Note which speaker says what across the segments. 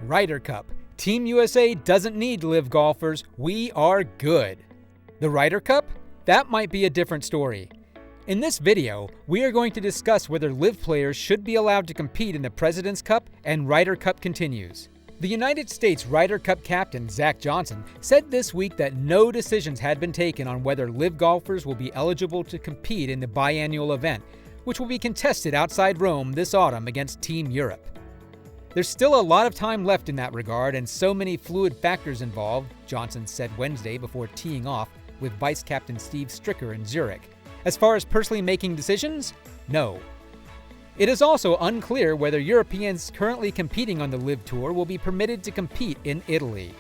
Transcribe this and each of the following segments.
Speaker 1: Ryder Cup. Team USA doesn't need LIV Golfers. We are good. The Ryder Cup? That might be a different story. In this video, we are going to discuss whether LIV players should be allowed to compete in the President's Cup and Ryder Cup continues. The United States Ryder Cup captain, Zach Johnson, said this week that no decisions had been taken on whether LIV golfers will be eligible to compete in the biannual event, which will be contested outside Rome this autumn against Team Europe. There's still a lot of time left in that regard and so many fluid factors involved, Johnson said Wednesday before teeing off with Vice Captain Steve Stricker in Zurich. As far as personally making decisions, no. It is also unclear whether Europeans currently competing on the LIV Tour will be permitted to compete in Italy.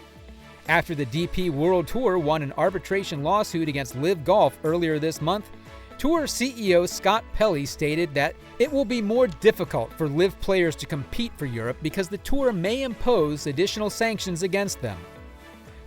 Speaker 1: After the DP World Tour won an arbitration lawsuit against LIV Golf earlier this month, Tour CEO Scott Pelley stated that it will be more difficult for LIV players to compete for Europe because the Tour may impose additional sanctions against them.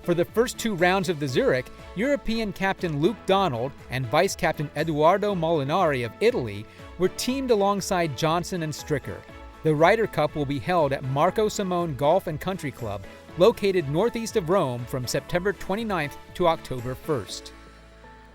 Speaker 1: For the first two rounds of the Zurich, European captain Luke Donald and Vice Captain Edoardo Molinari of Italy were teamed alongside Johnson and Stricker. The Ryder Cup will be held at Marco Simone Golf and Country Club, located northeast of Rome from September 29th to October 1st.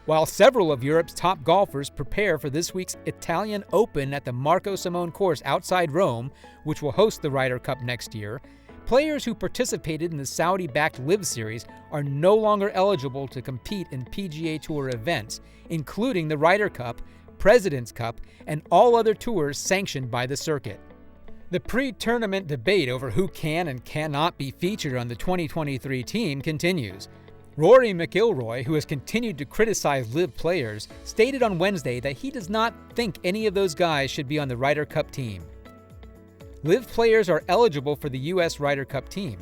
Speaker 1: While several of Europe's top golfers prepare for this week's Italian Open at the Marco Simone course outside Rome, which will host the Ryder Cup next year, players who participated in the Saudi-backed LIV Series are no longer eligible to compete in PGA Tour events, including the Ryder Cup, President's Cup, and all other tours sanctioned by the circuit. The pre-tournament debate over who can and cannot be featured on the 2023 team continues. Rory McIlroy, who has continued to criticize LIV players, stated on Wednesday that he does not think any of those guys should be on the Ryder Cup team. LIV players are eligible for the U.S. Ryder Cup team.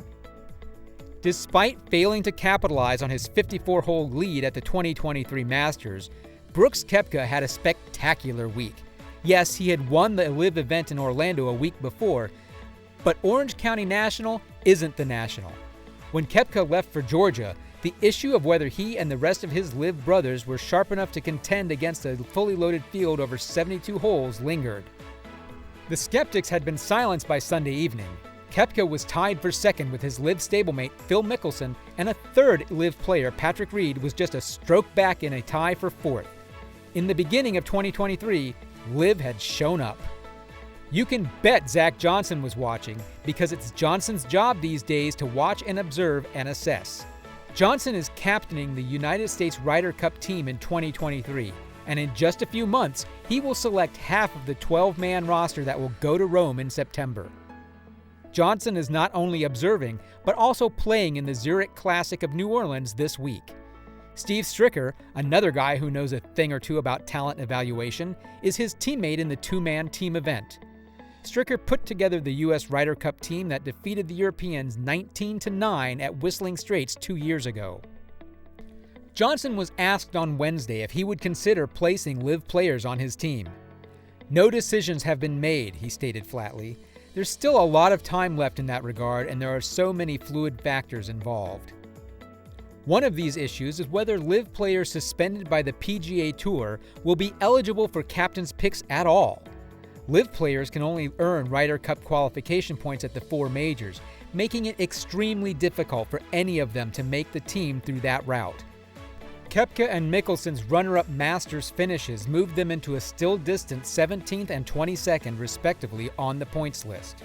Speaker 1: Despite failing to capitalize on his 54-hole lead at the 2023 Masters, Brooks Koepka had a spectacular week. Yes, he had won the LIV event in Orlando a week before, but Orange County National isn't the National. When Koepka left for Georgia, the issue of whether he and the rest of his LIV brothers were sharp enough to contend against a fully loaded field over 72 holes lingered. The skeptics had been silenced by Sunday evening. Koepka was tied for second with his LIV stablemate Phil Mickelson, and a third LIV player, Patrick Reed, was just a stroke back in a tie for fourth. In the beginning of 2023, LIV had shown up. You can bet Zach Johnson was watching, because it's Johnson's job these days to watch and observe and assess. Johnson is captaining the United States Ryder Cup team in 2023, and in just a few months, he will select half of the 12-man roster that will go to Rome in September. Johnson is not only observing, but also playing in the Zurich Classic of New Orleans this week. Steve Stricker, another guy who knows a thing or two about talent evaluation, is his teammate in the two-man team event. Stricker put together the U.S. Ryder Cup team that defeated the Europeans 19-9 at Whistling Straits 2 years ago. Johnson was asked on Wednesday if he would consider placing LIV players on his team. No decisions have been made, he stated flatly. There's still a lot of time left in that regard, and there are so many fluid factors involved. One of these issues is whether LIV players suspended by the PGA Tour will be eligible for captain's picks at all. LIV players can only earn Ryder Cup qualification points at the four majors, making it extremely difficult for any of them to make the team through that route. Koepka and Mickelson's runner-up Masters finishes moved them into a still distant 17th and 22nd respectively on the points list.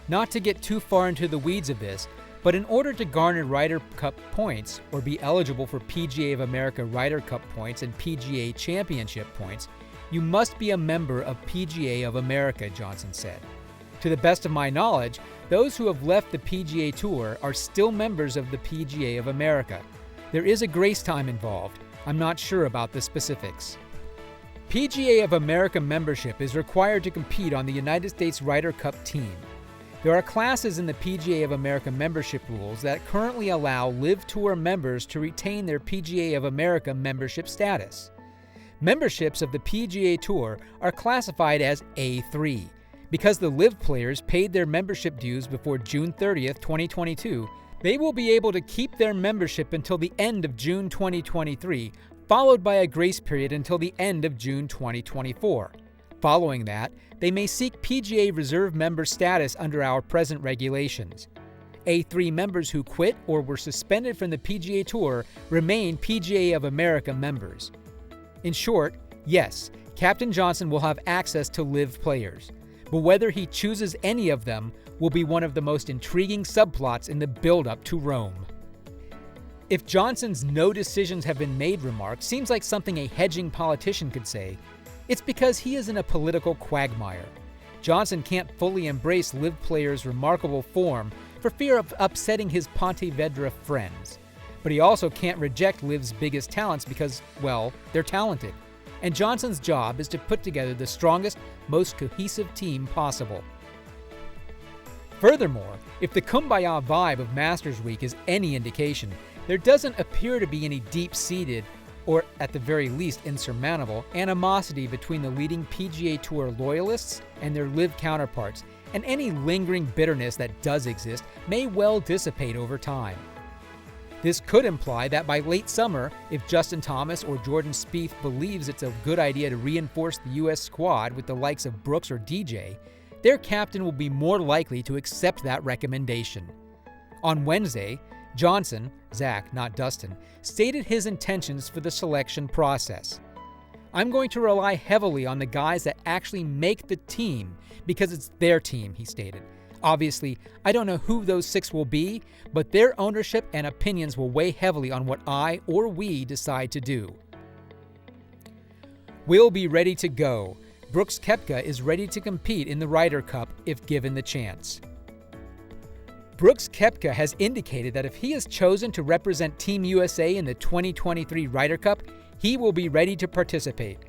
Speaker 1: Not to get too far into the weeds of this, but in order to garner Ryder Cup points or be eligible for PGA of America Ryder Cup points and PGA Championship points, you must be a member of PGA of America, Johnson said. To the best of my knowledge, those who have left the PGA Tour are still members of the PGA of America. There is a grace time involved. I'm not sure about the specifics. PGA of America membership is required to compete on the United States Ryder Cup team. There are classes in the PGA of America membership rules that currently allow LIV Tour members to retain their PGA of America membership status. Memberships of the PGA Tour are classified as A3. Because the LIV players paid their membership dues before June 30th, 2022, they will be able to keep their membership until the end of June 2023, followed by a grace period until the end of June 2024. Following that, they may seek PGA Reserve member status under our present regulations. A3 members who quit or were suspended from the PGA Tour remain PGA of America members. In short, yes, Captain Johnson will have access to LIV players, but whether he chooses any of them will be one of the most intriguing subplots in the build-up to Rome. If Johnson's "no decisions have been made" remark seems like something a hedging politician could say, it's because he is in a political quagmire. Johnson can't fully embrace LIV players' remarkable form for fear of upsetting his Pontevedra friends. But he also can't reject LIV's biggest talents because, well, they're talented. And Johnson's job is to put together the strongest, most cohesive team possible. Furthermore, if the kumbaya vibe of Masters Week is any indication, there doesn't appear to be any deep-seated, or at the very least insurmountable, animosity between the leading PGA Tour loyalists and their LIV counterparts, and any lingering bitterness that does exist may well dissipate over time. This could imply that by late summer, if Justin Thomas or Jordan Spieth believes it's a good idea to reinforce the U.S. squad with the likes of Brooks or DJ, their captain will be more likely to accept that recommendation. On Wednesday, Johnson, Zach, not Dustin, stated his intentions for the selection process. "I'm going to rely heavily on the guys that actually make the team because it's their team," he stated. "Obviously, I don't know who those 6 will be, but their ownership and opinions will weigh heavily on what I or we decide to do." We'll be ready to go. Brooks Koepka is ready to compete in the Ryder Cup if given the chance. Brooks Koepka has indicated that if he is chosen to represent Team USA in the 2023 Ryder Cup, he will be ready to participate.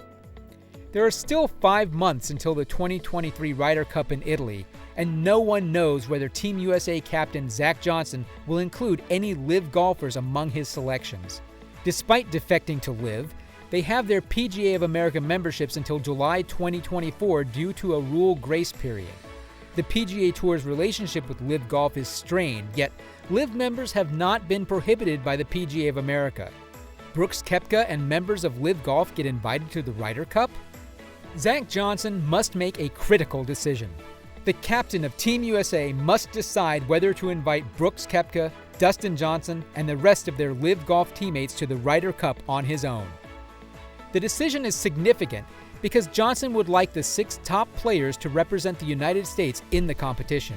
Speaker 1: There are still 5 months until the 2023 Ryder Cup in Italy, and no one knows whether Team USA captain Zach Johnson will include any LIV golfers among his selections. Despite defecting to LIV, they have their PGA of America memberships until July 2024 due to a rule grace period. The PGA Tour's relationship with LIV Golf is strained, yet LIV members have not been prohibited by the PGA of America. Brooks Koepka and members of LIV Golf get invited to the Ryder Cup? Zach Johnson must make a critical decision. The captain of Team USA must decide whether to invite Brooks Koepka, Dustin Johnson, and the rest of their LIV Golf teammates to the Ryder Cup on his own. The decision is significant because Johnson would like the 6 top players to represent the United States in the competition.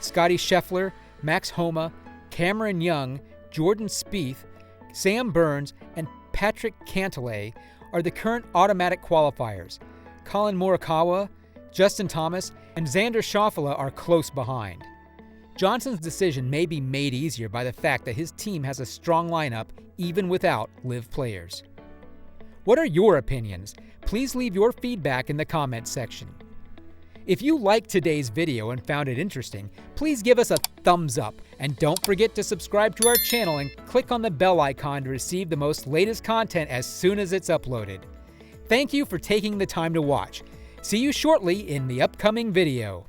Speaker 1: Scottie Scheffler, Max Homa, Cameron Young, Jordan Spieth, Sam Burns, and Patrick Cantlay are the current automatic qualifiers. Colin Morikawa, Justin Thomas, and Xander Schauffele are close behind. Johnson's decision may be made easier by the fact that his team has a strong lineup even without LIV players. What are your opinions? Please leave your feedback in the comments section. If you liked today's video and found it interesting, please give us a thumbs up, and don't forget to subscribe to our channel and click on the bell icon to receive the most latest content as soon as it's uploaded. Thank you for taking the time to watch. See you shortly in the upcoming video.